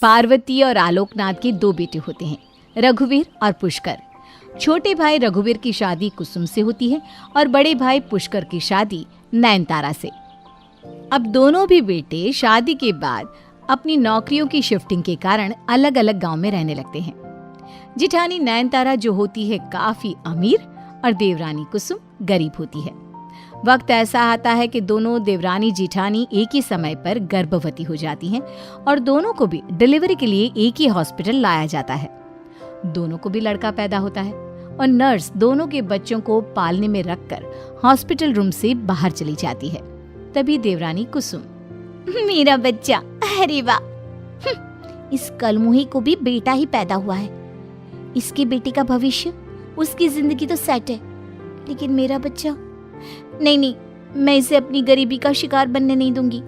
पार्वती और आलोकनाथ के दो बेटे होते हैं, रघुवीर और पुष्कर। छोटे भाई रघुवीर की शादी कुसुम से होती है और बड़े भाई पुष्कर की शादी नयनतारा से। अब दोनों भी बेटे शादी के बाद अपनी नौकरियों की शिफ्टिंग के कारण अलग अलग गांव में रहने लगते हैं। जिठानी नयनतारा जो होती है काफी अमीर और देवरानी कुसुम गरीब होती है। वक्त ऐसा आता है कि दोनों देवरानी जिठानी एक ही समय पर गर्भवती हो जाती हैं और दोनों को भी डिलीवरी के लिए एक ही हॉस्पिटल लाया जाता है। दोनों को भी लड़का पैदा होता है और नर्स दोनों के बच्चों को पालने में रखकर हॉस्पिटल रूम से बाहर चली जाती है। तभी देवरानी कुसुम, मेरा बच्चा, अरे वाह, इस कलमुही को भी बेटा ही पैदा हुआ है। इसके बेटे का भविष्य, उसकी जिंदगी तो सेट है, लेकिन मेरा बच्चा, नहीं, मैं इसे अपनी गरीबी का शिकार बनने नहीं दूंगी।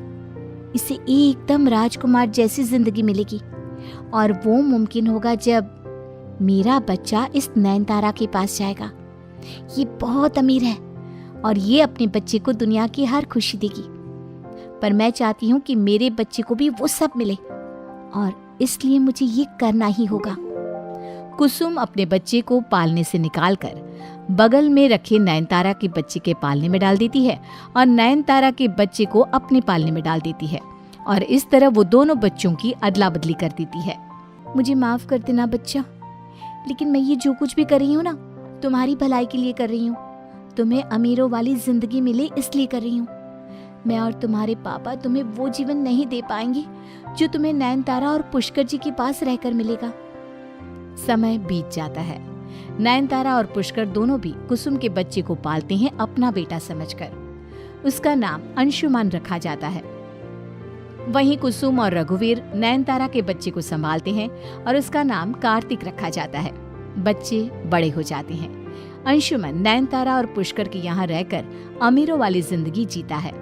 इसे एकदम राजकुमार जैसी जिंदगी मिलेगी और वो मुमकिन होगा जब मेरा बच्चा इस नयनतारा के पास जाएगा। ये बहुत अमीर है और ये अपने बच्चे को दुनिया की हर खुशी देगी, पर मैं चाहती हूँ कि मेरे बच्चे को भी वो सब मिले और इसलिए मुझे ये करना ही होगा। कुसुम अपने बच्चे को पालने से निकालकर बगल में रखे नयनतारा के बच्चे के पालने में डाल देती है और नयनतारा के बच्चे को अपने पालने में डाल देती है और इस तरह वो दोनों बच्चों की अदला बदली कर देती है। मुझे माफ कर देना बच्चा, लेकिन मैं ये जो कुछ भी कर रही हूँ ना, तुम्हारी भलाई के लिए कर रही हूँ। तुम्हें अमीरों वाली जिंदगी मिले इसलिए कर रही हूँ। मैं और तुम्हारे पापा तुम्हें वो जीवन नहीं दे पाएंगे जो तुम्हें नयनतारा और पुष्कर जी के पास रहकर मिलेगा। समय बीत जाता है। नयनतारा और पुष्कर दोनों भी कुसुम के बच्चे को पालते हैं अपना बेटा समझकर। उसका नाम अंशुमान रखा जाता है। वहीं कुसुम और रघुवीर नयनतारा के बच्चे को संभालते हैं और उसका नाम कार्तिक रखा जाता है। बच्चे बड़े हो जाते हैं। अंशुमन नयनतारा और पुष्कर के यहाँ रहकर अमीरों वाली जिंदगी जीता है।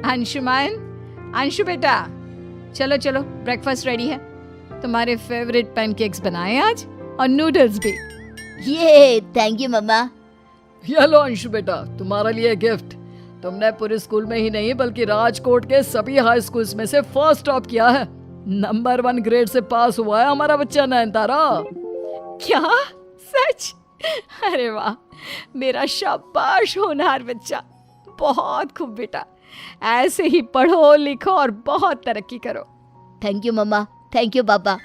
अंशुमन, अंशु बेटा, चलो चलो, ब्रेकफास्ट रेडी है। तुम्हारे फेवरेट पैनकेक्स बनाए आज और नूडल्स भी। ये थैंक यू मम्मा। ये लो अंशु बेटा, तुम्हारे लिए गिफ्ट। तुमने पूरे स्कूल में ही नहीं बल्कि राजकोट के सभी हाई स्कूल्स में से फर्स्ट टॉप किया है। नंबर 1 ग्रेड से पास हुआ है हमारा बच्चा नयनतारा। क्या सच? अरे वाह, मेरा शाबाश होनहार बच्चा। बहुत खूब बेटा, ऐसे ही पढ़ो लिखो और बहुत तरक्की करो। Thank you mamma, thank you papa.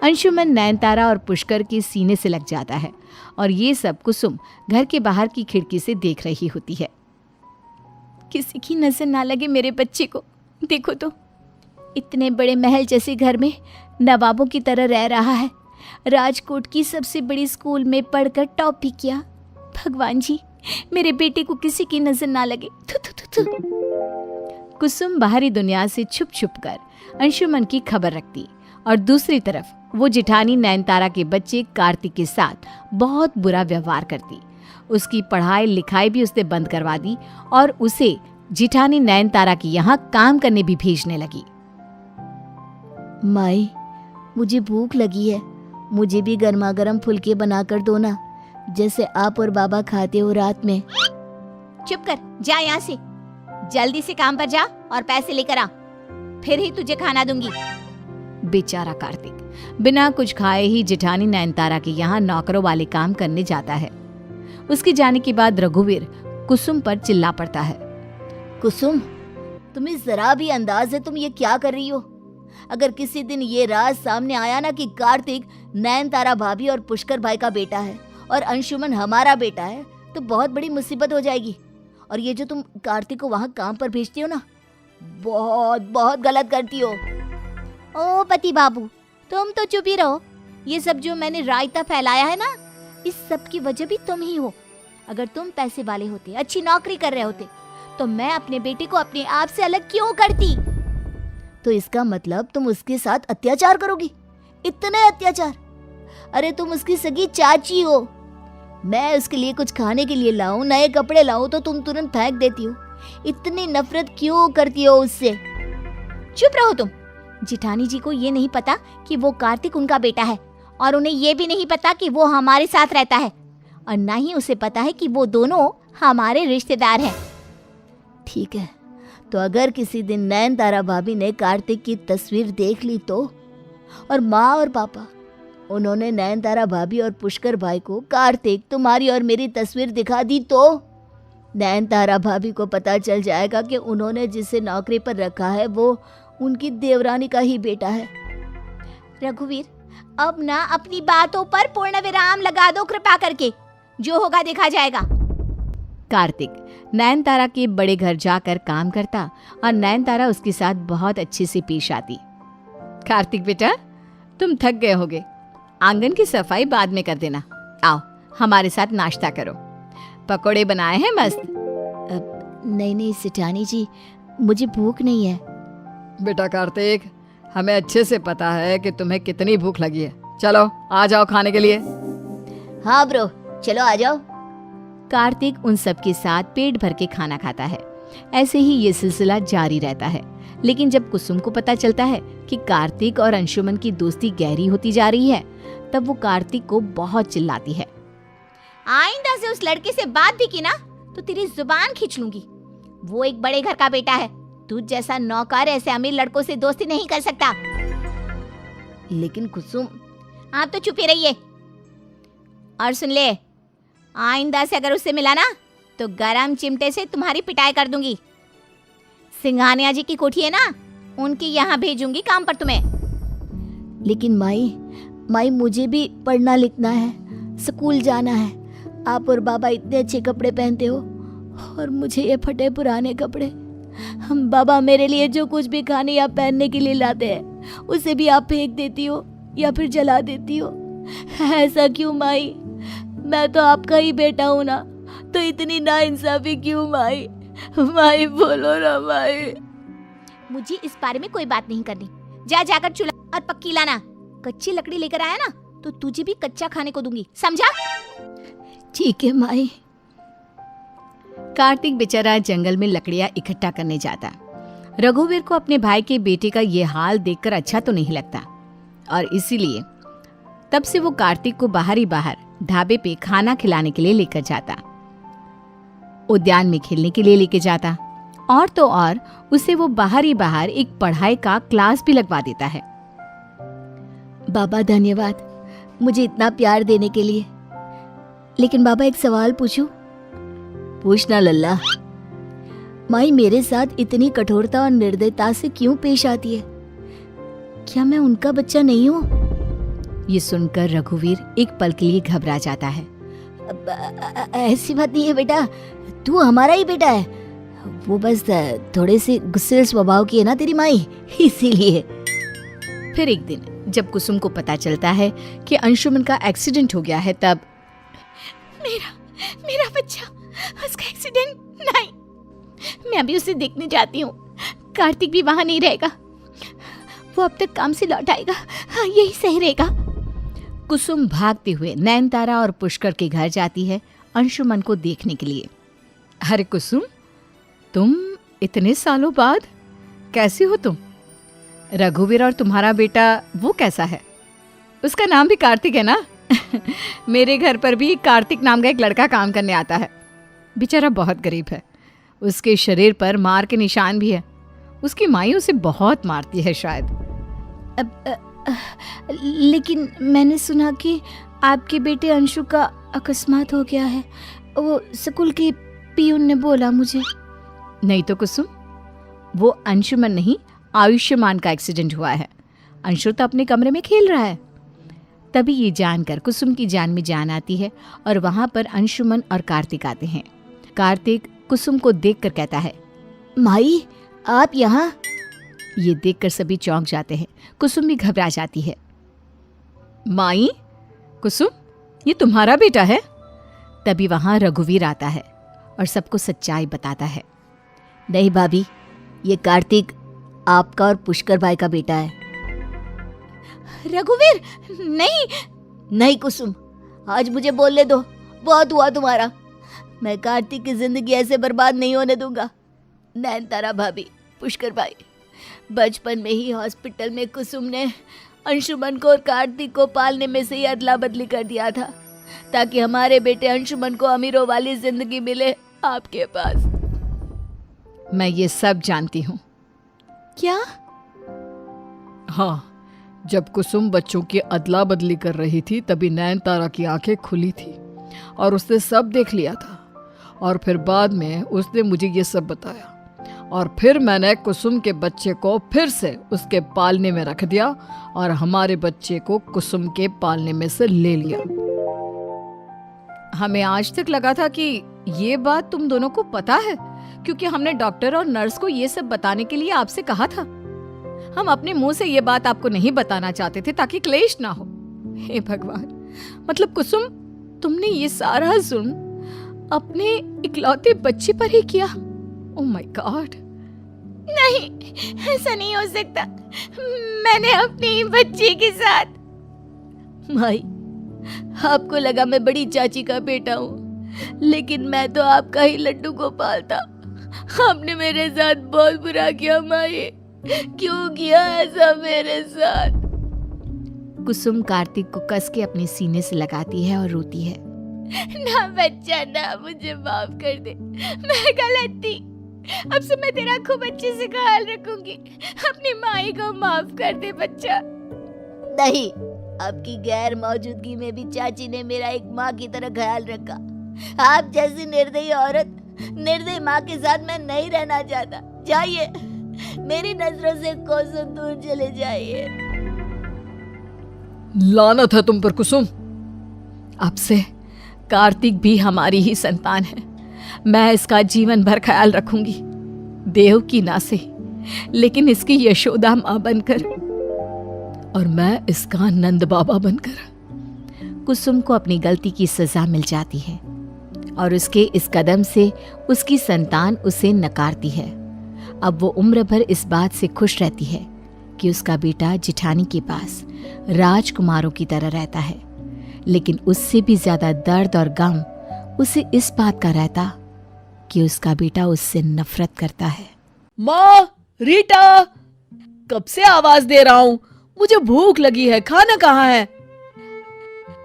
Anshuman Nayantara और पुष्कर के सीने से लग जाता है और ये सब कुसुम घर के बाहर की खिड़की से देख रही होती है। किसी की नजर ना लगे मेरे बच्चे को। देखो तो, इतने बड़े महल जैसे घर में नवाबों की तरह रह रहा है। राजकोट की सबसे बड़ी स्कूल में पढ़कर टॉप भी किया। भगवान जी, मेरे बेटे को किसी की नजर ना लगे। थु थु थु थु। कुसुम बाहरी दुनिया से छुप छुप कर अंशुमन की खबर रखती और दूसरी तरफ वो जिठानी नयनतारा के बच्चे कार्तिक के साथ बहुत बुरा व्यवहार करती। उसकी पढ़ाई लिखाई भी उसने बंद करवा दी और उसे जिठानी नयनतारा के यहाँ काम करने भी भेजने लगी। माई, मुझे भूख लगी है। मुझे भी गर्मा गर्म फुलके बनाकर दो ना, जैसे आप और बाबा खाते हो रात में। चुप कर, जा यहाँ से। जल्दी से काम पर जा और पैसे लेकर आ, फिर ही तुझे खाना दूंगी। बेचारा कार्तिक बिना कुछ खाए ही जिठानी नयनतारा के यहाँ नौकरों वाले काम करने जाता है। उसके जाने के बाद रघुवीर कुसुम पर चिल्ला पड़ता है। कुसुम, तुम्हें जरा भी अंदाज है तुम ये क्या कर रही हो? अगर किसी दिन ये राज सामने आया ना कि कार्तिक नयनतारा भाभी और पुष्कर भाई का बेटा है और अंशुमन हमारा बेटा है, तो बहुत बड़ी मुसीबत हो जाएगी। और ये जो तुम कार्तिक को वहाँ काम पर भेजती हो ना, बहुत बहुत गलत करती हो। ओ पति बाबू, तुम तो चुप ही रहो। ये सब जो मैंने रायता फैलाया है ना, इस सब की वजह भी तुम ही हो। अगर तुम पैसे वाले होते, अच्छी नौकरी कर रहे होते, तो मैं अपने बेटे को अपने आप से अलग क्यों करती? तो इसका मतलब तुम उसके साथ अत्याचार करोगी? इतने अत्याचार? अरे तुम उसकी सगी चाची हो। मैं उसके लिए कुछ खाने के लिए लाऊं, नए कपड़े लाऊं, तो तुम तुरंत फेंक देती हो। इतनी नफरत क्यों करती हो उससे? चुप रहो तुम। जिठानी जी को ये नहीं पता कि वो कार्तिक उनका बेटा है और उन्हें ये भी नहीं पता कि वो हमारे साथ रहता है, और ना ही उसे पता है कि वो दोनों हमारे रिश्तेदार हैं। ठीक है, तो अगर किसी दिन नयनतारा भाभी ने कार्तिक की तस्वीर देख ली तो और माँ और पापा, उन्होंने नयनतारा भाभी और पुष्कर भाई को कार्तिक, तुम्हारी और मेरी तस्वीर दिखा दी तो नयनतारा भाभी को पता चल जाएगा कि उन्होंने जिसे नौकरी पर रखा है वो उनकी देवरानी का ही बेटा है। रघुवीर, अब ना अपनी बातों पर पूर्ण विराम लगा दो कृपा करके, जो होगा देखा जाएगा। कार्तिक नयनतारा के बड़े घर जाकर काम करता और नयनतारा उसके साथ बहुत अच्छे से पेश आती। कार्तिक बेटा, तुम थक गए होगे, आंगन की सफाई बाद में कर देना। आओ हमारे साथ नाश्ता करो, पकोड़े बनाए हैं मस्त। नहीं सेठानी जी, मुझे भूख नहीं है। बेटा कार्तिक, हमें अच्छे से पता है कि तुम्हें कितनी भूख लगी है। चलो आ जाओ खाने के लिए। हाँ ब्रो, चलो आ जाओ। कार्तिक उन सब के साथ पेट भर के खाना खाता है। ऐसे ही ये सिलसिला जारी रहता है। लेकिन जब कुसुम को पता चलता है कि कार्तिक और अंशुमन की दोस्ती गहरी होती जा रही है, तब वो कार्तिक को बहुत चिल्लाती है। आइंदा से उस लड़के से बात भी की ना तो तेरी जुबान खींच लूंगी। वो एक बड़े घर का बेटा है, तू जैसा नौकर ऐसे अमीर लड़कों से दोस्ती नहीं कर सकता। लेकिन कुसुम, आप तो चुप ही रहिए। और सुन ले, आइंदा से अगर उससे मिला ना तो गरम चिमटे से तुम्हारी पिटाई कर दूंगी। सिंघानिया जी की कोठी है ना, उनकी यहाँ भेजूंगी काम पर तुम्हें। लेकिन माई मुझे भी पढ़ना लिखना है, स्कूल जाना है। आप और बाबा इतने अच्छे कपड़े पहनते हो और मुझे ये फटे पुराने कपड़े। हम बाबा मेरे लिए जो कुछ भी खाने या पहनने के लिए लाते हैं उसे भी आप फेंक देती हो या फिर जला देती हो। ऐसा क्यों माई? मैं तो आपका ही बेटा हूं ना, तो इतनी नाइंसाफी क्यों माई? माई बोलो ना माई। मुझे इस बारे में कोई बात नहीं करनी। जाकर चूल्हा और पक्की लाना। कच्ची लकड़ी लेकर आया ना तो तुझे भी कच्चा खाने को दूंगी, समझा? ठीक है माई। कार्तिक बेचारा जंगल में लकड़ियां इकट्ठा करने जाता। रघुवीर को अपने भाई के बेटे का ये हाल देखकर अच्छा तो नहीं लगता और इसीलिए तब से वो कार्तिक को बाहर ही बाहर ढाबे पे खाना खिलाने के लिए लेकर जाता, उद्यान में खेलने के लिए लेके जाता और तो और उसे वो बाहर ही बाहर एक पढ़ाई का क्लास भी लगवा देता है। बाबा धन्यवाद मुझे इतना प्यार देने के लिए। लेकिन बाबा एक सवाल पूछूं? पूछना लल्ला। माई मेरे साथ इतनी कठोरता और निर्दयता से क्यों पेश आती है? क्या मैं उनका बच्चा नहीं हूँ? ये सुनकर रघुवीर एक पल के लिए घबरा जाता है। ऐसी बात नहीं है बेटा, तू हमारा ही बेटा है। वो बस थोड़े से गुस्से स्वभाव की है ना तेरी माई, इसीलिए। फिर एक दिन जब कुसुम को पता चलता है कि अंशुमन का एक्सीडेंट हो गया है, तब मेरा बच्चा, उसका एक्सीडेंट नहीं, मैं अभी उसे देखने जाती हूँ। कार्तिक भी वहां नहीं रहेगा, वो अब तक काम से लौट आएगा। हाँ, यही सही रहेगा। कुसुम भागते हुए नयनतारा और पुष्कर के घर जाती है अंशुमन को देखने के लिए। अरे कुसुम, तुम इतने सालों बाद कैसी हो तुम? रघुवीर और तुम्हारा बेटा वो कैसा है? उसका नाम भी कार्तिक है ना? मेरे घर पर भी कार्तिक नाम का एक लड़का काम करने आता है। बेचारा बहुत गरीब है, उसके शरीर पर मार के निशान भी है। उसकी माई उसे बहुत मारती है शायद। लेकिन मैंने सुना कि आपके बेटे अंशु का अकस्मात हो गया है, वो स्कूल के पियून ने बोला मुझे। नहीं तो कुसुम, वो अंशुमन नहीं, आयुष्मान का एक्सीडेंट हुआ है। अंशु तो अपने कमरे में खेल रहा है। तभी ये जानकर कुसुम की जान में जान आती है और वहां पर अंशुमन और कार्तिक आते हैं। कार्तिक कुसुम को देखकर कहता है, माई आप यहाँ? ये देखकर सभी चौंक जाते हैं। कुसुम भी घबरा जाती है। माई, कुसुम, ये तुम्हारा बेटा है? तभी वहां रघुवीर आता है और सबको सच्चाई बताता है। नहीं भाभी, ये कार्तिक आपका और पुष्कर भाई का बेटा है। रघुवीर, नहीं कुसुम, आज मुझे बोलने दो, बहुत हुआ तुम्हारा। मैं कार्तिक की जिंदगी ऐसे बर्बाद नहीं होने दूंगा। नयनतारा भाभी, पुष्कर भाई, बचपन में ही हॉस्पिटल में कुसुम ने अंशुमन को और कार्तिक को पालने में से ही अदला बदली कर दिया था ताकि हमारे बेटे अंशुमन को अमीरों वाली जिंदगी मिले आपके पास। मैं ये सब जानती हूँ। क्या? हाँ, जब कुसुम बच्चों की अदला बदली कर रही थी तभी नयनतारा की आंखें खुली थी और उसने सब देख लिया था। और फिर बाद में उसने मुझे ये सब बताया और फिर मैंने कुसुम के बच्चे को फिर से उसके पालने में रख दिया और हमारे बच्चे को कुसुम के पालने में से ले लिया। हमें आज तक लगा था कि ये बात तुम दोनों को पता है, क्योंकि हमने डॉक्टर और नर्स को ये सब बताने के लिए आपसे कहा था। हम अपने मुंह से ये बात आपको नहीं बताना चाहते थे ताकि क्लेश ना हो। हे भगवान, मतलब कुसुम, तुमने ये सारा जुल्म अपने इकलौते बच्चे पर ही किया। Oh my God. नहीं, ऐसा नहीं हो सकता। मैंने अपने बच्चे के साथ। माई, आपको लगा मैं बड़ी चाची का बेटा हूँ, लेकिन मैं तो आपका ही लड्डू गोपाल था। आपने मेरे साथ बहुत बुरा किया माई। क्यों किया ऐसा मेरे साथ? कुसुम कार्तिक को कस के अपने सीने से लगाती है और रोती है। ना बच्चा ना, मुझे माफ कर दे, मैं गलत थी। अब से मैं तेरा खूब अच्छे से ख्याल रखूंगी। अपनी माई को माफ कर दे बच्चा। नहीं, आपकी गैर मौजूदगी में भी चाची ने मेरा एक माँ की तरह ख्याल रखा। आप जैसी निर्दयी औरत, निर्दयी माँ के साथ मैं नहीं रहना चाहता। जाइए, मेरी नजरों से कोसों दूर चले जाइए। लानत है तुम पर कुसुम। अब से कार्तिक भी हमारी ही संतान है। मैं इसका जीवन भर ख्याल रखूंगी, देव की ना से, लेकिन इसकी यशोदा माँ बनकर, और मैं इसका नंद बाबा बनकर। कुसुम को अपनी गलती की सजा मिल जाती है और उसके इस कदम से उसकी संतान उसे नकारती है। अब वो उम्र भर इस बात से खुश रहती है कि उसका बेटा जिठानी के पास राजकुमारों की तरह रहता है, लेकिन उससे भी ज्यादा दर्द और गम उसे इस बात का रहता कि उसका बेटा उससे नफरत करता है। माँ, रीटा, कब से आवाज दे रहा हूँ, मुझे भूख लगी है, खाना कहाँ है?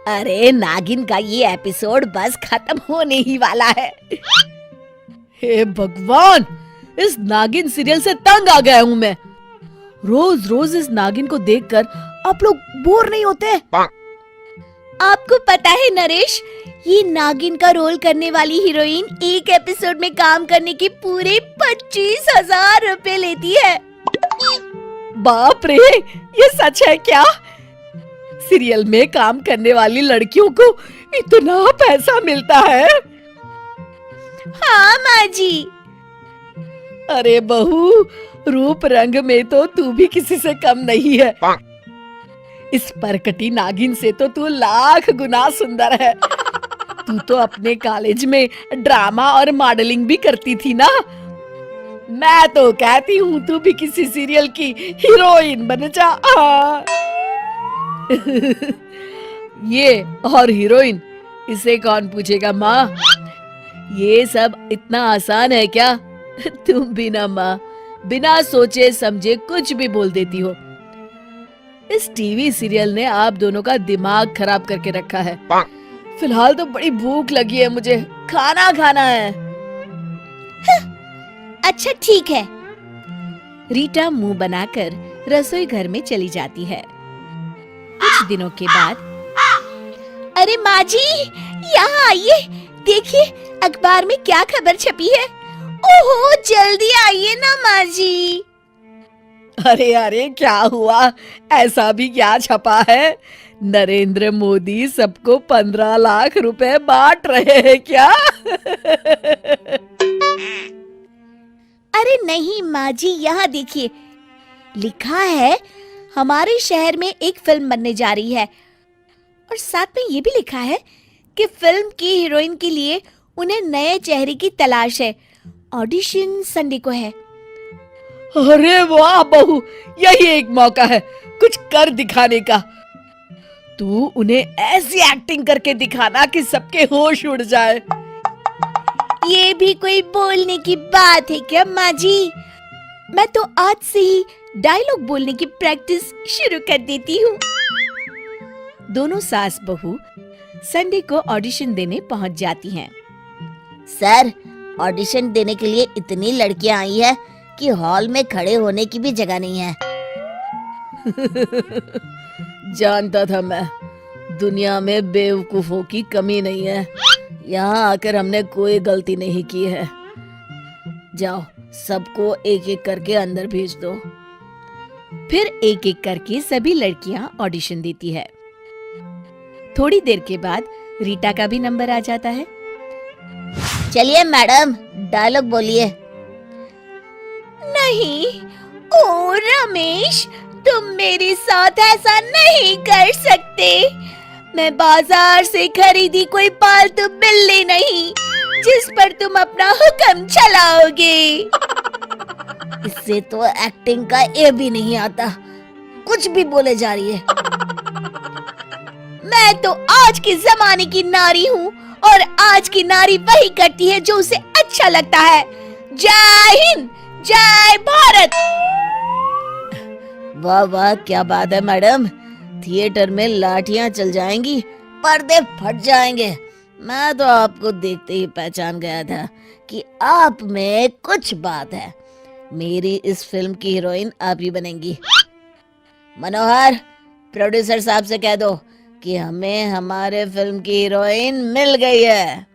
अरे नागिन का ये एपिसोड बस खत्म होने ही वाला है। हे भगवान, इस नागिन सीरियल से तंग आ गया हूँ मैं। रोज रोज इस नागिन को देखकर आप लोग बोर नहीं होते? आपको पता है नरेश, ये नागिन का रोल करने वाली हीरोइन एक एपिसोड में काम करने के पूरे 25,000 रुपए लेती है। बाप रे, ये सच है क्या? सीरियल में काम करने वाली लड़कियों को इतना पैसा मिलता है? हाँ माँ जी। अरे बहू, रूप रंग में तो तू भी किसी से कम नहीं है। इस परकटी नागिन से तो तू लाख गुना सुंदर है। तू तो अपने कॉलेज में ड्रामा और मॉडलिंग भी करती थी ना। मैं तो कहती हूँ तू भी किसी सीरियल की हीरोइन बन जा। ये और हीरोइन, इसे कौन पूछेगा माँ? ये सब इतना आसान है क्या? तुम भी ना माँ, बिना सोचे समझे कुछ भी बोल देती हो। इस टीवी सीरियल ने आप दोनों का दिमाग खराब करके रखा है। फिलहाल तो बड़ी भूख लगी है मुझे, खाना खाना है। अच्छा ठीक है। रीटा मुंह बनाकर रसोई घर में चली जाती है। कुछ दिनों के बाद, अरे माँ जी, यहाँ आइए, देखिए अखबार में क्या खबर छपी है। ओहो, जल्दी आइए ना माँ जी। अरे अरे, क्या हुआ? ऐसा भी क्या छपा है? नरेंद्र मोदी सबको 15 लाख रुपए बांट रहे हैं क्या? अरे नहीं माँ जी, यहाँ देखिए, लिखा है हमारे शहर में एक फिल्म बनने जा रही है, और साथ में ये भी लिखा है कि फिल्म की हीरोइन के लिए उन्हें नए चेहरे की तलाश है। ऑडिशन संडे को है। अरे वाह बहू, यही एक मौका है कुछ कर दिखाने का। तू उन्हें ऐसी एक्टिंग करके दिखाना कि सबके होश उड़ जाए। ये भी कोई बोलने की बात है क्या माँ जी? मैं तो आज से ही डायलॉग बोलने की प्रैक्टिस शुरू कर देती हूँ। दोनों सास बहू संडे को ऑडिशन देने पहुंच जाती हैं। सर, ऑडिशन देने के लिए इतनी लड़कियां आई है कि हॉल में खड़े होने की भी जगह नहीं है। जानता था मैं, दुनिया में बेवकूफों की कमी नहीं है। यहाँ आकर हमने कोई गलती नहीं की है। जाओ, सबको एक एक करके अंदर भेज दो। फिर एक एक करके सभी लड़कियां ऑडिशन देती है। थोड़ी देर के बाद रीटा का भी नंबर आ जाता है। चलिए मैडम, डायलॉग बोलिए। नहीं, ओ रमेश, तुम मेरे साथ ऐसा नहीं कर सकते। मैं बाजार से खरीदी कोई पालतू बिल्ली नहीं जिस पर तुम अपना हुक्म चलाओगे। इससे तो एक्टिंग का ए भी नहीं आता, कुछ भी बोले जा रही है। मैं तो आज के जमाने की नारी हूँ और आज की नारी वही करती है जो उसे अच्छा लगता है। जय हिंद, जय भारत। वाह वाह, क्या बात है मैडम। थिएटर में लाठियां चल जाएंगी, पर्दे फट जाएंगे। मैं तो आपको देखते ही पहचान गया था कि आप में कुछ बात है। मेरी इस फिल्म की हीरोइन आप ही बनेंगी। मनोहर, प्रोड्यूसर साहब से कह दो कि हमें हमारे फिल्म की हीरोइन मिल गई है।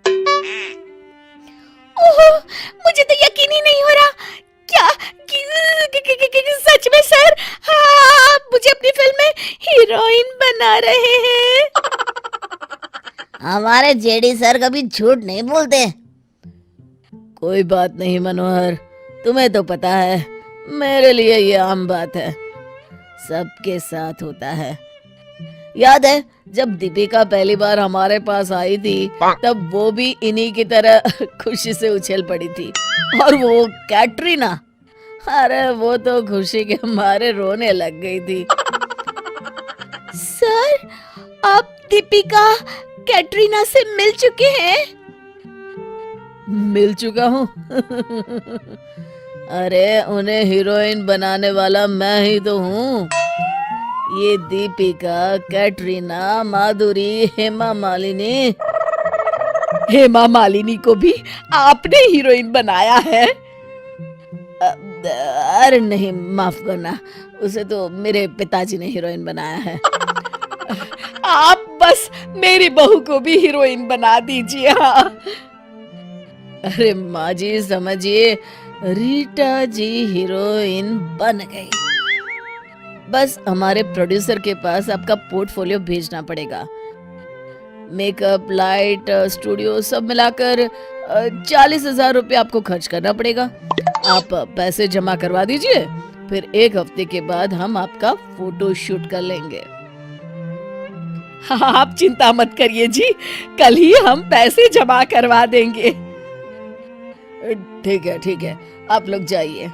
ओह, मुझे तो यकीन ही नहीं हो रहा। क्या सच में सर, हाँ, आप मुझे अपनी फिल्म में हीरोइन बना रहे हैं। हमारे जेडी सर कभी झूठ नहीं बोलते। कोई बात नहीं मनोहर, तुम्हें तो पता है, मेरे लिए ये आम बात है, सबके साथ होता है। याद है जब दीपिका पहली बार हमारे पास आई थी, तब वो भी इन्हीं की तरह खुशी से उछल पड़ी थी। और वो कैटरीना, अरे वो तो खुशी के मारे रोने लग गई थी। सर, आप दीपिका कैटरीना से मिल चुके हैं? मिल चुका हूँ। अरे उन्हें हीरोइन बनाने वाला मैं ही तो हूँ। ये दीपिका, कैटरीना, माधुरी, हेमा मालिनी। हेमा मालिनी को भी आपने हीरोइन बनाया है? अरे नहीं, माफ करना, उसे तो मेरे पिताजी ने हीरोइन बनाया है। आप बस मेरी बहू को भी हीरोइन बना दीजिए। हाँ। अरे माँ जी समझिए, रीटा जी हीरोइन बन गई। बस हमारे प्रोड्यूसर के पास आपका पोर्टफोलियो भेजना पड़ेगा। मेकअप, लाइट, स्टूडियो सब मिलाकर 40,000 रुपये आपको खर्च करना पड़ेगा। आप पैसे जमा करवा दीजिए, फिर 1 हफ्ते के बाद हम आपका फोटो शूट कर लेंगे। हाँ, आप चिंता मत करिए जी, कल ही हम पैसे जमा करवा देंगे। ठीक है, आप लोग जाइए।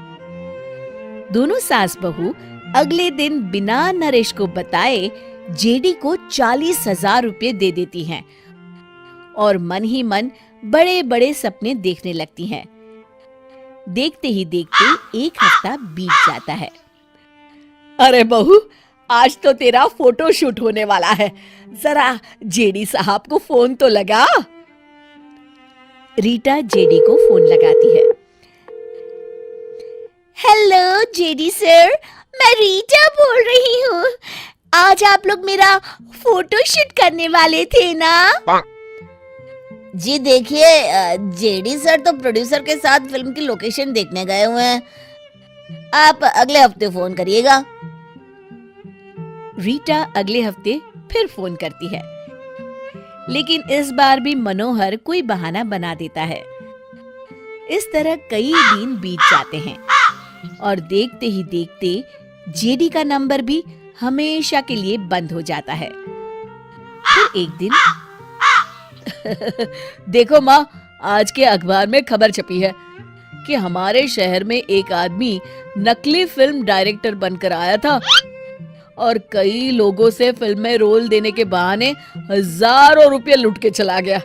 दोनों सास बहू अगले दिन बिना नरेश को बताए जेडी को 40,000 रुपये दे देती हैं और मन ही मन बड़े बड़े सपने देखने लगती हैं। देखते ही देखते 1 हफ्ता बीत जाता है। अरे बहू, आज तो तेरा फोटो शूट होने वाला है, जरा जेडी साहब को फोन तो लगा। रीटा जेडी को फोन लगाती है। हेलो जेडी सर, मैं रीटा बोल रही हूँ। आज आप लोग मेरा फोटो शूट करने वाले थे ना? जी देखिए, जेडी सर तो प्रोड्यूसर के साथ फिल्म की लोकेशन देखने गए हुए हैं। आप अगले हफ्ते फोन करिएगा। रीटा अगले हफ्ते फिर फोन करती है, लेकिन इस बार भी मनोहर कोई बहाना बना देता है। इस तरह कई दिन बीत जाते हैं और देखते ही देखते जेडी का नंबर भी हमेशा के लिए बंद हो जाता है। फिर एक दिन देखो माँ, आज के अखबार में खबर छपी है कि हमारे शहर में एक आदमी नकली फिल्म डायरेक्टर बनकर आया था और कई लोगों से फिल्म में रोल देने के बहाने हजारों रुपए लूट के चला गया।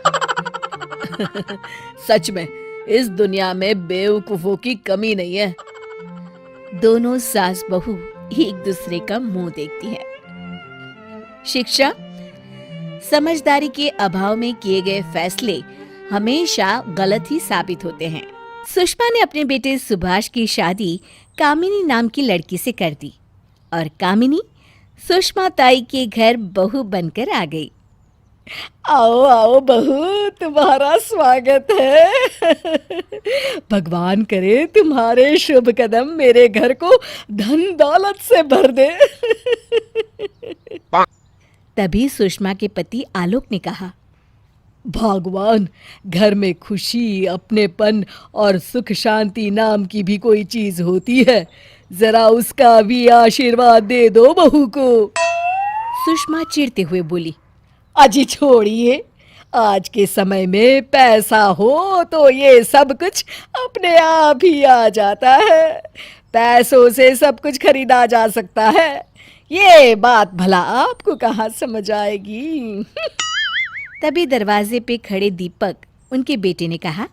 सच में इस दुनिया में बेवकूफों की कमी नहीं है। दोनों सास बहू एक दूसरे का मुंह देखती हैं। शिक्षा, समझदारी के अभाव में किए गए फैसले हमेशा गलत ही साबित होते हैं। सुषमा ने अपने बेटे सुभाष की शादी कामिनी नाम की लड़की से कर दी और कामिनी सुषमा ताई के घर बहू बनकर आ गई। आओ आओ बहू, तुम्हारा स्वागत है। भगवान करे तुम्हारे शुभ कदम मेरे घर को धन दौलत से भर दे। तभी सुषमा के पति आलोक ने कहा, भगवान, घर में खुशी, अपनेपन और सुख शांति नाम की भी कोई चीज होती है, जरा उसका भी आशीर्वाद दे दो बहू को। सुषमा चिढ़ते हुए बोली, अजी छोड़िए, आज के समय में पैसा हो तो ये सब कुछ अपने आप ही आ जाता है। पैसों से सब कुछ खरीदा जा सकता है, ये बात भला आपको कहाँ समझ आएगी। तभी दरवाजे पे खड़े दीपक, उनके बेटे ने कहा,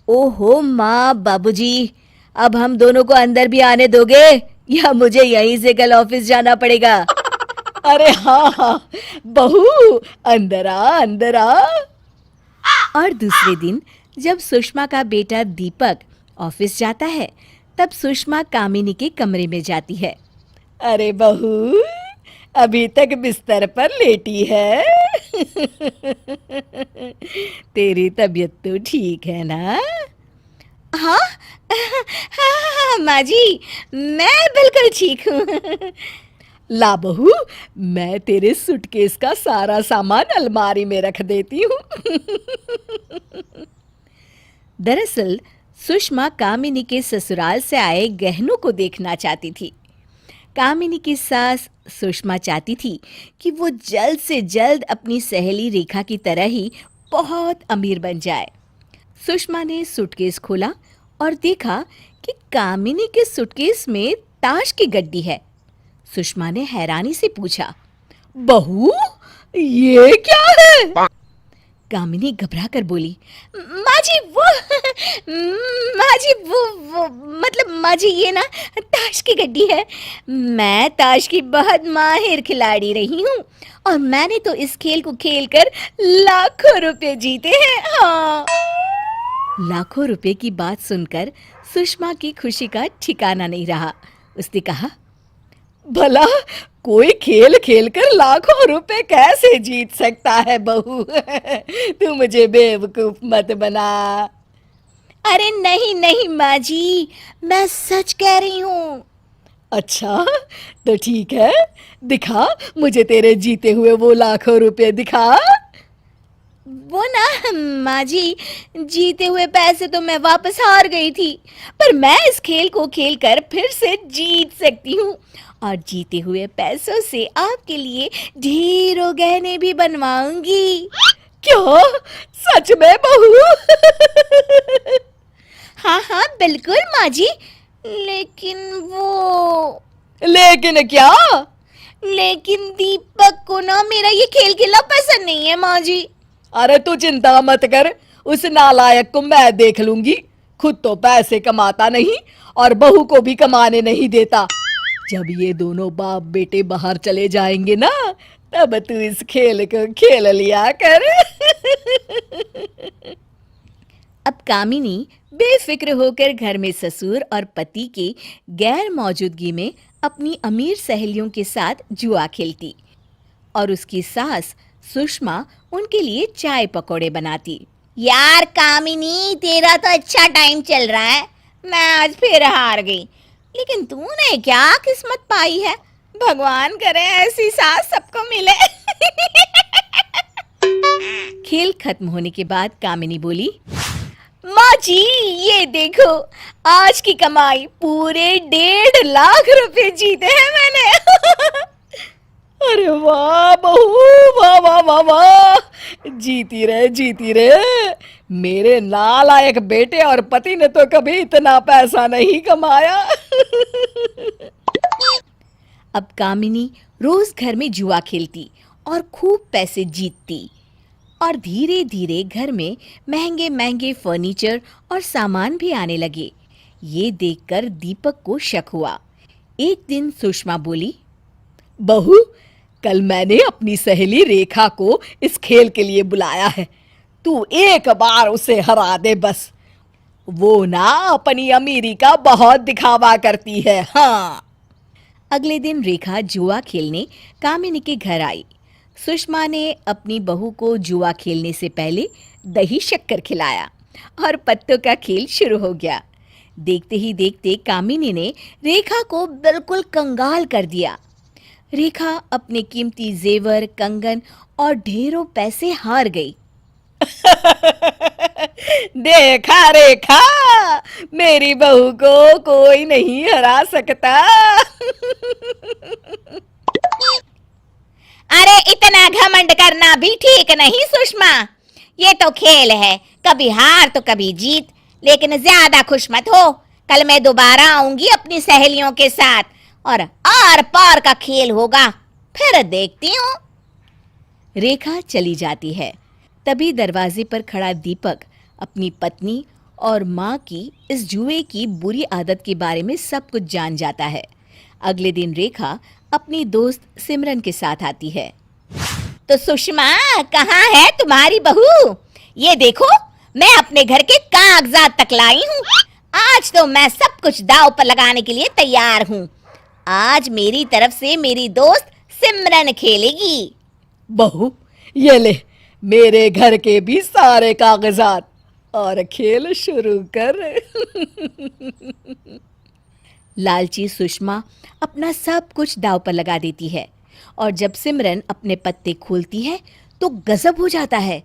ओहो माँ, बाबूजी, अब हम दोनों को अंदर भी आने दोगे या मुझे यहीं से कल ऑफिस जाना पड़ेगा? अरे हाँ हाँ बहू, अंदर आ अंदर आ। और दूसरे दिन जब सुषमा का बेटा दीपक ऑफिस जाता है, तब सुषमा कामिनी के कमरे में जाती है। अरे बहू, अभी तक बिस्तर पर लेटी है। तेरी तबीयत तो ठीक है ना? हाँ हाँ माँ जी, मैं बिल्कुल ठीक हूँ। ला बहू, मैं तेरे सूटकेस का सारा सामान अलमारी में रख देती हूँ। दरअसल सुषमा कामिनी के ससुराल से आए गहनों को देखना चाहती थी। कामिनी की सास सुषमा चाहती थी कि वो जल्द से जल्द अपनी सहेली रेखा की तरह ही बहुत अमीर बन जाए। सुषमा ने सूटकेस खोला और देखा कि कामिनी के सूटकेस में ताश की गड्डी है। सुषमा ने हैरानी से पूछा, बहू, ये क्या है? कामिनी घबरा कर बोली, माँ जी वो मतलब माँ जी, ये ना ताश की गड्डी है। मैं ताश की बहुत माहिर खिलाड़ी रही हूँ और मैंने तो इस खेल को खेलकर लाखों रुपए जीते हैं। हाँ। लाखों रुपए की बात सुनकर सुषमा की खुशी का ठिकाना नहीं रहा। उसने कहा, भला कोई खेल खेलकर लाखों रुपए कैसे जीत सकता है बहू? तू मुझे बेवकूफ मत बना। अरे नहीं नहीं माँ जी, मैं सच कह रही हूँ। अच्छा तो ठीक है, दिखा मुझे तेरे जीते हुए वो लाखों रुपए दिखा। वो ना माँ जी, जीते हुए पैसे तो मैं वापस हार गई थी, पर मैं इस खेल को खेलकर फिर से जीत सकती हूँ और जीते हुए पैसों से आपके लिए ढेरों गहने भी बनवाऊंगी। क्या? सच में बहू? हाँ हाँ बिल्कुल माँ जी, लेकिन लेकिन क्या? लेकिन दीपक को ना मेरा ये खेल खेलना पसंद नहीं है माँ जी। अरे तू चिंता मत कर, उस नालायक को मैं देख लूंगी। खुद तो पैसे कमाता नहीं और बहू को भी कमाने नहीं देता। जब ये दोनों बाप बेटे बाहर चले जाएंगे ना, तब तू इस खेल को खेल लिया कर। अब कामिनी बेफिक्र होकर घर में ससुर और पति के गैर मौजूदगी में अपनी अमीर सहेलियों के साथ जुआ खेलती और उसकी सास सुषमा उनके लिए चाय पकौड़े बनाती। यार कामिनी, तेरा तो अच्छा टाइम चल रहा है, मैं आज फिर हार गई। लेकिन तूने क्या किस्मत पाई है, भगवान करे ऐसी सास सबको मिले। खेल खत्म होने के बाद कामिनी बोली, माँ जी ये देखो, आज की कमाई पूरे 1.5 लाख रुपए जीते हैं मैंने। अरे वाह बहू, वाह वाह वाह वाह, जीती रहे जीती रहे। मेरे नालायक बेटे और पति ने तो कभी इतना पैसा नहीं कमाया। अब कामिनी रोज घर में जुआ खेलती और खूब पैसे जीतती और धीरे धीरे घर में महंगे महंगे फर्नीचर और सामान भी आने लगे। ये देखकर दीपक को शक हुआ। एक दिन सुषमा बोली, बहू, कल मैंने अपनी सहेली रेखा को इस खेल के लिए बुलाया है, तू एक बार उसे हरा दे बस। वो ना अपनी अमीरी का बहुत दिखावा करती है। हाँ। अगले दिन रेखा जुआ खेलने कामिनी के घर आई। सुषमा ने अपनी बहू को जुआ खेलने से पहले दही शक्कर खिलाया और पत्तों का खेल शुरू हो गया। देखते ही देखते कामिनी ने रेखा को बिल्कुल कंगाल कर दिया। रेखा अपने कीमती जेवर, कंगन और ढेरों पैसे हार गई। देखा रेखा, मेरी बहू को कोई नहीं हरा सकता। अरे इतना घमंड करना भी ठीक नहीं सुषमा। ये तो खेल है, कभी हार तो कभी जीत, लेकिन ज्यादा खुश मत हो। कल मैं दोबारा आऊंगी अपनी सहेलियों के साथ और आर पार का खेल होगा, फिर देखती हूँ। रेखा चली जाती है। तभी दरवाजे पर खड़ा दीपक अपनी पत्नी और माँ की इस जुए की बुरी आदत के बारे में सब कुछ जान जाता है। अगले दिन रेखा अपनी दोस्त सिमरन के साथ आती है। तो सुषमा, कहाँ है तुम्हारी बहू? ये देखो, मैं अपने घर के कागजात तक लाई हूँ। आज तो मैं सब कुछ दांव पर लगाने के लिए तैयार हूँ। आज मेरी तरफ से मेरी दोस्त सिमरन खेलेगी। बहू, ये ले मेरे घर के भी सारे कागजात और खेल शुरू कर। लालची सुषमा अपना सब कुछ दांव पर लगा देती है और जब सिमरन अपने पत्ते खोलती है तो गजब हो जाता है।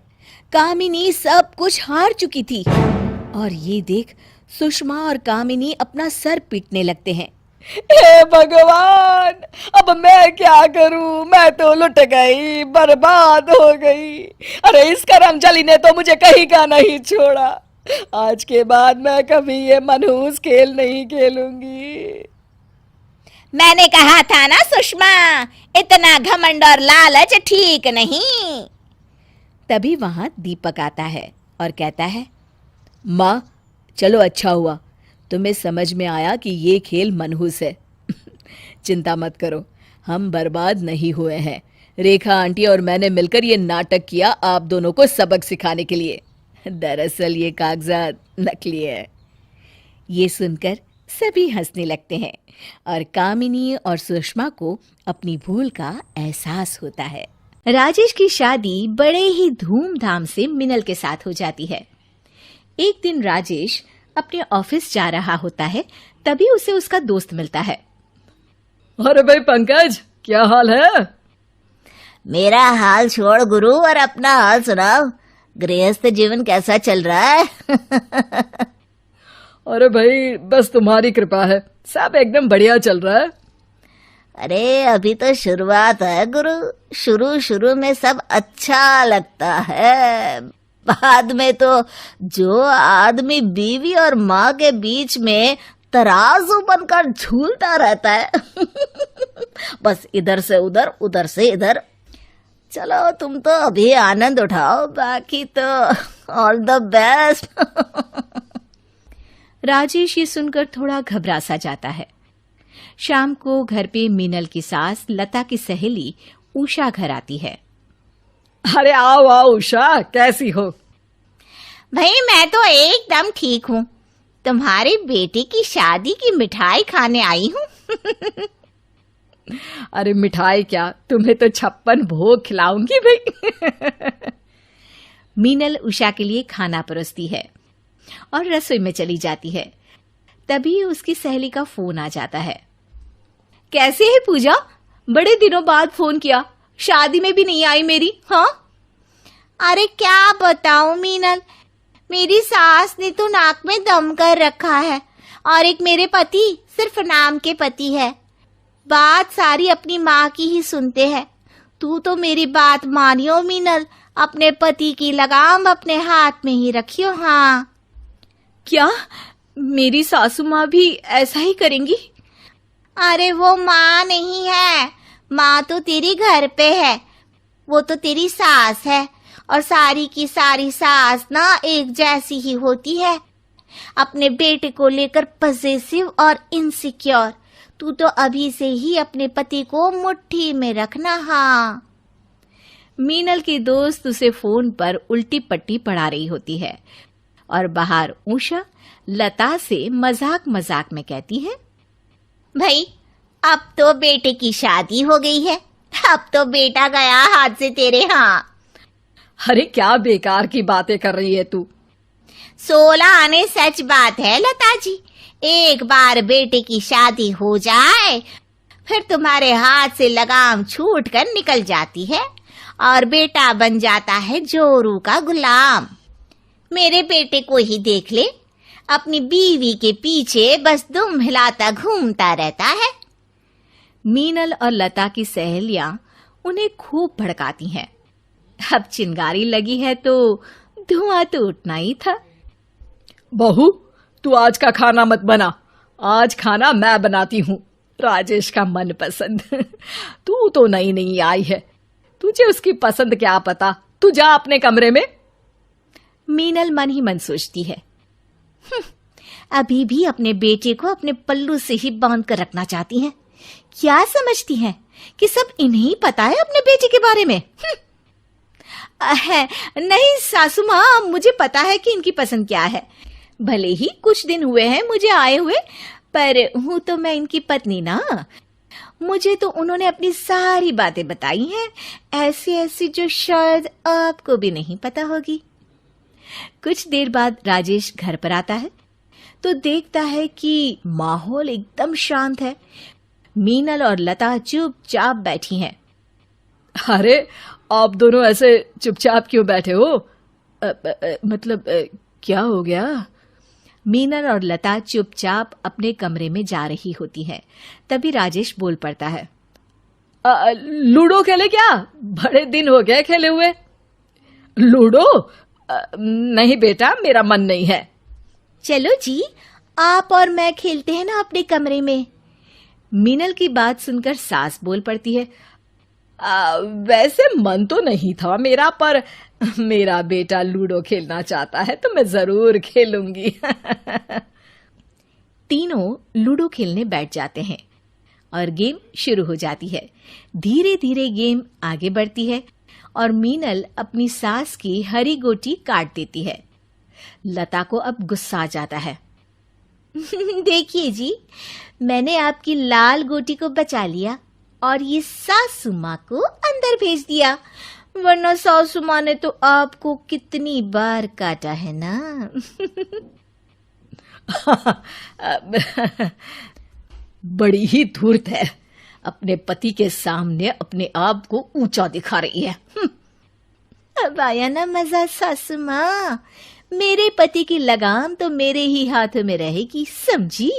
कामिनी सब कुछ हार चुकी थी और ये देख सुषमा और कामिनी अपना सर पीटने लगते हैं। हे भगवान, अब मैं क्या करूं? मैं तो लुट गई, बर्बाद हो गई। अरे इस करमचली ने तो मुझे कहीं का नहीं छोड़ा। आज के बाद मैं कभी ये मनहूस खेल नहीं खेलूंगी। मैंने कहा था ना सुषमा, इतना घमंड और लालच ठीक नहीं। तभी वहां दीपक आता है और कहता है, माँ, चलो अच्छा हुआ तुम्हें समझ में आया कि ये खेल मनहूस है। चिंता मत करो, हम बर्बाद नहीं हुए हैं। रेखा आंटी और मैंने मिलकर ये नाटक किया आप दोनों को सबक सिखाने के लिए। दरअसल ये कागजात नकली है। ये सुनकर सभी हंसने लगते हैं और कामिनी और सुषमा को अपनी भूल का एहसास होता है। राजेश की शादी बड़े ही धूमधाम से मिनल के साथ हो जाती है। एक दिन राजेश अपने ऑफिस जा रहा होता है, तभी उसे उसका दोस्त मिलता है। अरे भाई पंकज, क्या हाल है? मेरा हाल छोड़ गुरु और अपना हाल सुनाओ। गृहस्थ जीवन कैसा चल रहा है? अरे भाई, बस तुम्हारी कृपा है, सब एकदम बढ़िया चल रहा है। अरे अभी तो शुरुआत है गुरु। शुरू शुरू में सब अच्छा लगता है, बाद में तो जो आदमी बीवी और माँ के बीच में तराजू बनकर झूलता रहता है। बस इधर से उधर, उधर से इधर। चलो तुम तो अभी आनंद उठाओ, बाकी तो ऑल द बेस्ट। राजेश ये सुनकर थोड़ा घबरा सा जाता है। शाम को घर पे मीनल की सास लता की सहेली उषा घर आती है। अरे आओ आओ उषा, कैसी हो? भाई मैं तो एकदम ठीक हूँ। तुम्हारी बेटी की शादी की मिठाई खाने आई हूँ। अरे मिठाई क्या, तुम्हें तो 56 भोग खिलाऊंगी भाई। मीनल उषा के लिए खाना परोसती है और रसोई में चली जाती है। तभी उसकी सहेली का फोन आ जाता है। कैसे है पूजा? बड़े दिनों बाद फोन किया, शादी में भी नहीं आई मेरी। हाँ, अरे क्या बताऊं मीनल, मेरी सास ने तो नाक में दम कर रखा है और एक मेरे पति सिर्फ नाम के पति है। बात सारी अपनी माँ की ही सुनते हैं। तू तो मेरी बात मानियो मीनल, अपने पति की लगाम अपने हाथ में ही रखियो। हाँ। क्या मेरी सासू माँ भी ऐसा ही करेंगी? अरे वो माँ नहीं है, माँ तो तेरी घर पे है, वो तो तेरी सास है। और सारी की सारी सास ना एक जैसी ही होती है, अपने बेटे को लेकर पजेसिव और इनसिक्योर। तू तो अभी से ही अपने पति को मुट्ठी में रखना। हाँ। मीनल की दोस्त उसे फोन पर उल्टी पट्टी पढ़ा रही होती है और बाहर उषा लता से मजाक मजाक में कहती है, भाई अब तो बेटे की शादी हो गई है, अब तो बेटा गया हाथ से तेरे। हाँ, अरे क्या बेकार की बातें कर रही है तू। 16 आने सच बात है लता जी। एक बार बेटे की शादी हो जाए फिर तुम्हारे हाथ से लगाम छूट कर निकल जाती है और बेटा बन जाता है जोरू का गुलाम। मेरे बेटे को ही देख ले, अपनी बीवी के पीछे बस दुम हिलाता घूमता रहता है। मीनल और लता की सहेलियां उन्हें खूब भड़काती हैं। अब चिंगारी लगी है तो धुआं तो उठना ही था। बहू, तू आज का खाना मत बना, आज खाना मैं बनाती हूँ, राजेश का मनपसंद। तू तो नई नई आई है, तुझे उसकी पसंद क्या पता। तू जा अपने कमरे में। मीनल मन ही मन सोचती है, अभी भी अपने बेटे को अपने पल्लू से ही बांध कर रखना चाहती हैं। क्या समझती हैं कि सब इन्हें पता है अपने बेटे के बारे में। नहीं सासू माँ, मुझे पता है कि इनकी पसंद क्या है। भले ही कुछ दिन हुए हैं मुझे आए हुए, पर हूं तो मैं इनकी पत्नी ना। मुझे तो उन्होंने अपनी सारी बातें बताई हैं, ऐसी ऐसी जो शायद आपको भी नहीं पता होगी। कुछ देर बाद राजेश घर पर आता है तो देखता है कि माहौल एकदम शांत है। मीनल और लता चुपचाप बैठी हैं। अरे आप दोनों ऐसे चुपचाप क्यों बैठे हो? मतलब क्या हो गया? मीनल और लता चुपचाप अपने कमरे में जा रही होती है। तभी राजेश बोल पड़ता है, लूडो खेले क्या? बड़े दिन हो गए खेले हुए। लूडो? नहीं बेटा, मेरा मन नहीं है। चलो जी, आप और मैं खेलते हैं ना अपने कमरे में। मीनल की बात सुनकर सास बोल पड़ती है, वैसे मन तो नहीं था मेरा, पर मेरा बेटा लूडो खेलना चाहता है तो मैं जरूर खेलूंगी। तीनों लूडो खेलने बैठ जाते हैं और गेम शुरू हो जाती है। धीरे धीरे गेम आगे बढ़ती है और मीनल अपनी सास की हरी गोटी काट देती है। लता को अब गुस्सा आ जाता है। देखिए जी, मैंने आपकी लाल गोटी को बचा लिया और ये सासू माँ को अंदर भेज दिया, वरना सासू माँ ने तो आपको कितनी बार काटा है ना। बड़ी ही धूर्त है, अपने पति के सामने अपने आप को ऊंचा दिखा रही है। अब आया ना मजा सासू माँ, मेरे पति की लगाम तो मेरे ही हाथों में रहेगी, समझी।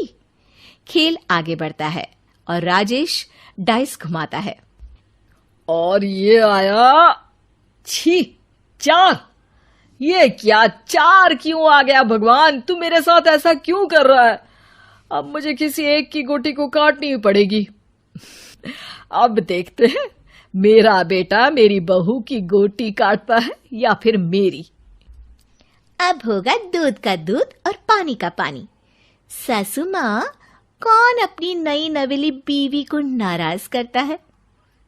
खेल आगे बढ़ता है और राजेश डाइस घुमाता है। और ये आया 4। ये क्या 4 क्यों आ गया? भगवान, तू मेरे साथ ऐसा क्यों कर रहा है? अब मुझे किसी एक की गोटी को काटनी पड़ेगी। अब देखते हैं मेरा बेटा मेरी बहू की गोटी काटता है या फिर मेरी। अब होगा दूध का दूध और पानी का पानी। सासू माँ, कौन अपनी नई नवेली बीवी को नाराज करता है?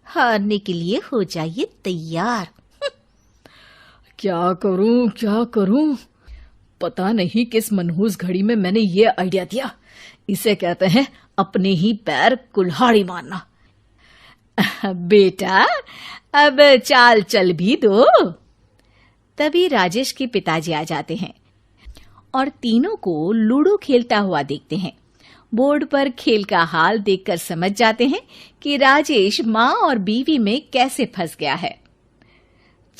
हारने के लिए हो जाइए तैयार। क्या करूं? पता नहीं किस मनहूस घड़ी में मैंने ये आइडिया दिया। इसे कहते हैं अपने ही पैर कुल्हाड़ी मारना। बेटा, अब चाल चल भी दो। तभी राजेश के पिताजी आ जाते हैं और तीनों को लूडो खेलता हुआ देखते हैं। बोर्ड पर खेल का हाल देखकर समझ जाते हैं कि राजेश माँ और बीवी में कैसे फंस गया है।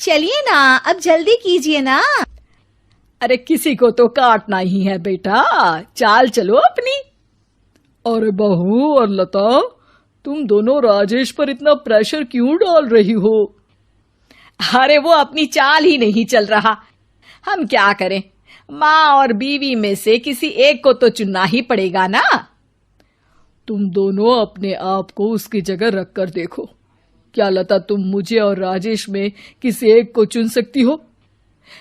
चलिए ना, अब जल्दी कीजिए ना। अरे किसी को तो काटना ही है बेटा, चाल चलो अपनी। अरे बहू और लता, तुम दोनों राजेश पर इतना प्रेशर क्यों डाल रही हो? अरे वो अपनी चाल ही नहीं चल रहा, हम क्या करें? माँ और बीवी में से किसी एक को तो चुनना ही पड़ेगा ना। तुम दोनों अपने आप को उसकी जगह रख कर देखो। क्या लता तुम मुझे और राजेश में किसी एक को चुन सकती हो?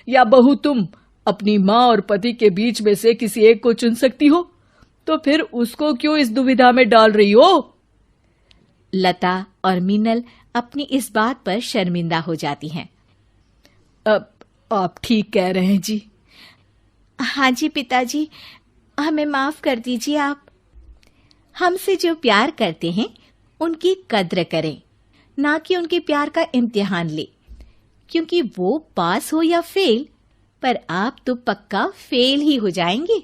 या बहू तुम अपनी माँ और पति के बीच में से किसी एक को चुन सकती हो? तो फिर उसको क्यों इस दुविधा में डाल रही हो? लता और मीनल अपनी इस बात पर शर्मिंदा हो जाती हैं। अब आप ठीक कह रहे हैं जी। हाँ जी पिताजी, हमें माफ कर दीजिए आप। हमसे जो प्यार करते हैं उनकी कद्र करें, ना कि उनके प्यार का इम्तिहान ले, क्योंकि वो पास हो या फेल, पर आप तो पक्का फेल ही हो जाएंगे।